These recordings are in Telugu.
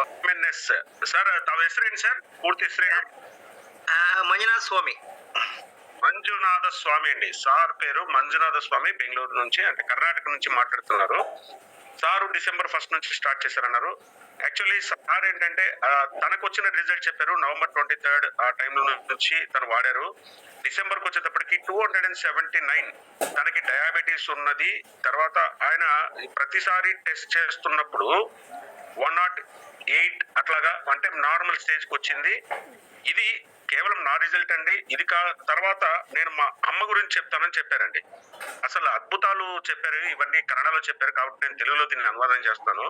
ఎంఎన్ఎస్ ಸರ್ ತಾವು ಹೆಸರೇನು ಸರ್ ಪೂರ್ತಿ ಹೆಸರೇನು? మంజునాథ స్వామి. మంజునాథ స్వామి అండి. సార్ పేరు మంజునాథ స్వామి, బెంగళూరు నుంచి అంటే కర్ణాటక నుంచి మాట్లాడుతున్నారు. సారు December 1 నుంచి స్టార్ట్ చేశారన్నారు. యాక్చువల్లీ సార్ ఏంటంటే తనకు వచ్చిన రిజల్ట్ చెప్పారు. November 23 ఆ టైంలో నుంచి తను వాడారు. డిసెంబర్కి వచ్చేటప్పటికి 279 తనకి డయాబెటీస్ ఉన్నది. తర్వాత ఆయన ప్రతిసారి టెస్ట్ చేస్తున్నప్పుడు 108 అట్లాగా అంటే నార్మల్ స్టేజ్కి వచ్చింది. ఇది కేవలం నా రిజల్ట్ అండి. ఇది తర్వాత నేను మా అమ్మ గురించి చెప్తానని చెప్పారండి. అసలు అద్భుతాలు చెప్పారు. ఇవన్నీ కన్నడలో చెప్పారు కాబట్టి నేను తెలుగులో దీన్ని అనువాదం చేస్తాను.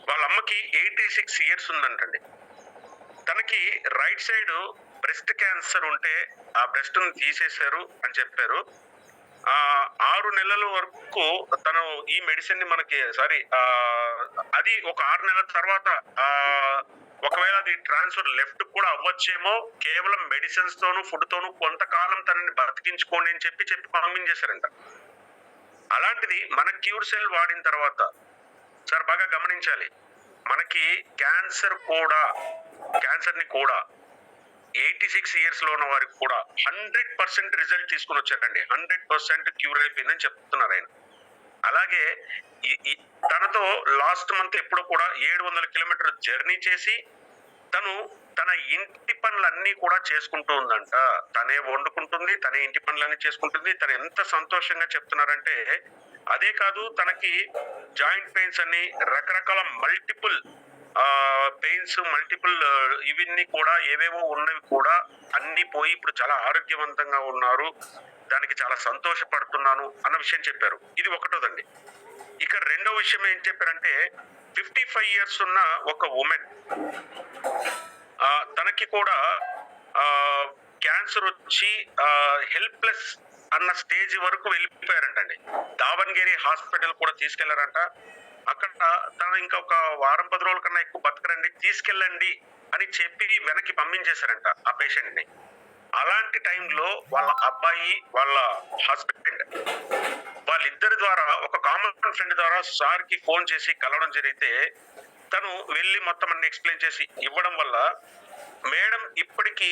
వాళ్ళ అమ్మకి 86 years ఉందంటండి. తనకి రైట్ సైడ్ బ్రెస్ట్ క్యాన్సర్ ఉంటే ఆ బ్రెస్ట్ ను తీసేశారు అని చెప్పారు. 6 నెలల వరకు తను ఈ మెడిసిన్ ని మనకి అది ఒక 6 నెలల తర్వాత ఒకవేళ అది ట్రాన్స్ఫర్ లెఫ్ట్ కూడా అవ్వచ్చేమో, కేవలం మెడిసిన్స్ తోను ఫుడ్ తోను కొంతకాలం తనని బతికించుకోండి అని చెప్పి పంపించేశారంట. అలాంటిది మన క్యూర్ సెల్ వాడిన తర్వాత సార్ బాగా గమనించాలి, మనకి క్యాన్సర్ ని కూడా 86 years లో ఉన్న వారికి కూడా 100% రిజల్ట్ తీసుకుని వచ్చారండి. 100% క్యూర్ అయిపోయిందని చెప్తున్నారు ఆయన. అలాగే తనతో లాస్ట్ మంత్ ఎప్పుడు కూడా 700 kilometers జర్నీ చేసి తను తన ఇంటి పనులన్నీ కూడా చేసుకుంటూ ఉందంట. తనే వండుకుంటుంది, తనే ఇంటి పనులన్నీ చేసుకుంటుంది. తను ఎంత సంతోషంగా చెప్తున్నారంటే, అదే కాదు తనకి జాయింట్ పెయిన్స్ అని రకరకాల మల్టిపుల్ పెయిన్స్ ఇవన్నీ కూడా ఏవేవో ఉన్నవి కూడా అన్ని పోయి ఇప్పుడు చాలా ఆరోగ్యవంతంగా ఉన్నారు. దానికి చాలా సంతోషపడుతున్నాను అన్న విషయం చెప్పారు. ఇది ఒకటోదండి. ఇక రెండో విషయం ఏం చెప్పారంటే 55 years ఉన్న ఒక ఉమెన్, తనకి కూడా క్యాన్సర్ వచ్చి హెల్ప్లెస్ అన్న స్టేజ్ వరకు వెళ్ళిపోయారంటండి. దావణగిరి హాస్పిటల్ కూడా తీసుకెళ్లారంట. అక్కడ తను ఇంకొక వారం 10 రోజుల కన్నా ఎక్కువ బతకరండి, తీసుకెళ్ళండి అని చెప్పి వెనక్కి పంపించేశారంట ఆ పేషెంట్ ని. అలాంటి టైంలో వాళ్ళ అబ్బాయి వాళ్ళ హస్బెండ్ వాళ్ళిద్దరి ద్వారా ఒక కామన్ ఫ్రెండ్ ద్వారా సార్ కి ఫోన్ చేసి కలవడం జరిగితే తను వెళ్ళి మొత్తం అన్ని ఎక్స్ప్లెయిన్ చేసి ఇవ్వడం వల్ల మేడం ఇప్పటికీ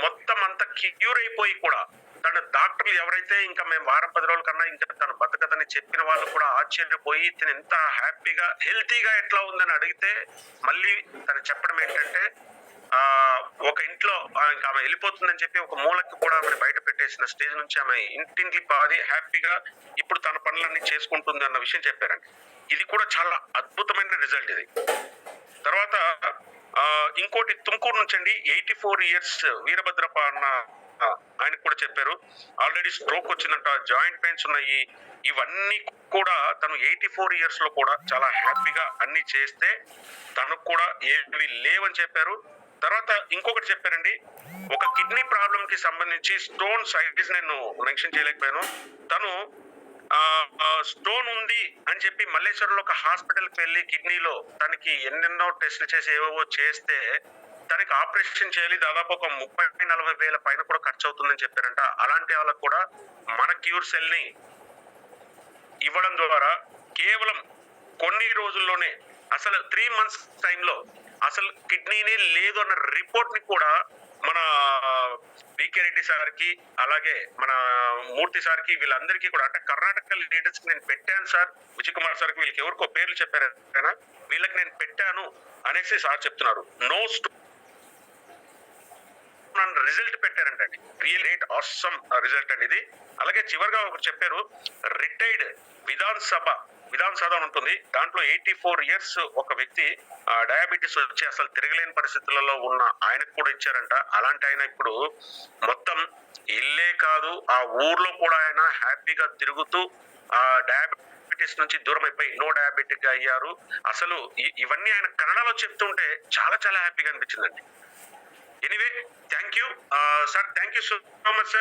మొత్తం అంతా క్యూర్ అయిపోయి కూడా తన డాక్టర్లు ఎవరైతే ఇంకా మేము వారం 10 రోజుల కన్నా ఇంకా తను బతకదని చెప్పిన వాళ్ళు కూడా ఆశ్చర్యపోయి తను ఎంత హ్యాపీగా హెల్తీగా ఎట్లా ఉందని అడిగితే మళ్ళీ తను చెప్పడం ఏంటంటే ఒక ఇంట్లో ఇంకా ఆమె వెళ్ళిపోతుందని చెప్పి ఒక మూలకి కూడా ఆమె బయట పెట్టేసిన స్టేజ్ నుంచి ఆమె ఇంటింటి పాది హ్యాపీగా ఇప్పుడు తన పనులన్నీ చేసుకుంటుంది అన్న విషయం చెప్పారండి. ఇది కూడా చాలా అద్భుతమైన రిజల్ట్ ఇది. తర్వాత ఇంకోటి తుమ్కూరు నుంచి అండి 84 years వీరభద్రప్ప అన్న ఆయనకు కూడా చెప్పారు. ఆల్రెడీ స్ట్రోక్ వచ్చిందంట, జాయింట్ పెయిన్స్ ఉన్నాయి. ఇవన్నీ కూడా తను 84 years లో కూడా చాలా హ్యాపీగా అన్ని చేస్తే తనకు కూడా ఏవి లేవని చెప్పారు. తర్వాత ఇంకొకటి చెప్పారండి, ఒక కిడ్నీ ప్రాబ్లం కి సంబంధించి స్టోన్ సైటిస్ నేను మెన్షన్ చేయలేకపోయాను. తను స్టోన్ ఉంది అని చెప్పి మల్లేశ్వరంలో ఒక హాస్పిటల్కి వెళ్ళి కిడ్నీలో తనకి ఎన్నెన్నో టెస్టులు చేసి ఏవేవో చేస్తే తనకి ఆపరేషన్ చేయాలి, దాదాపు ఒక 30-40 వేల పైన కూడా ఖర్చు అవుతుందని చెప్పారంట. అలాంటి వాళ్ళకు కూడా మన క్యూర్ సెల్ ని ఇవ్వడం ద్వారా కేవలం కొన్ని రోజుల్లోనే అసలు 3 months టైంలో అసలు కిడ్నీనే లేదు అన్న రిపోర్ట్ ని కూడా మన వికే రెడ్డి సార్కి అలాగే మన మూర్తి సార్కి వీళ్ళందరికీ కూడా అంటే కర్ణాటక లీడర్స్ కి నేను పెట్టాను సార్, విజయ్ కుమార్ సార్కి వీళ్ళకి ఎవరికో పేర్లు చెప్పారు, వీళ్ళకి నేను పెట్టాను అనేసి సార్ చెప్తున్నారు. నో రిజల్ట్ పెట్టారంటండి. రియల్ రేట్ ఆసమ్ రిజల్ట్ అండి ఇది. అలాగే చివరిగా ఒకటి చెప్పారు, రిటైర్డ్ విధాన్ సభ ఉంటుంది, దాంట్లో 84 years ఒక వ్యక్తి డయాబెటీస్ వచ్చి అసలు తిరగలేని పరిస్థితులలో ఉన్న ఆయనకు కూడా ఇచ్చారంట. అలాంటి ఆయన ఇప్పుడు మొత్తం ఇల్లే కాదు ఆ ఊర్లో కూడా ఆయన హ్యాపీగా తిరుగుతూ డయాబెటీస్ నుంచి దూరం అయిపోయి నో డయాబెటిక్ గా అయ్యారు. అసలు ఇవన్నీ ఆయన కన్నడలో చెప్తుంటే చాలా చాలా హ్యాపీగా అనిపించిందండి. Anyway thank you sir, thank you so much sir.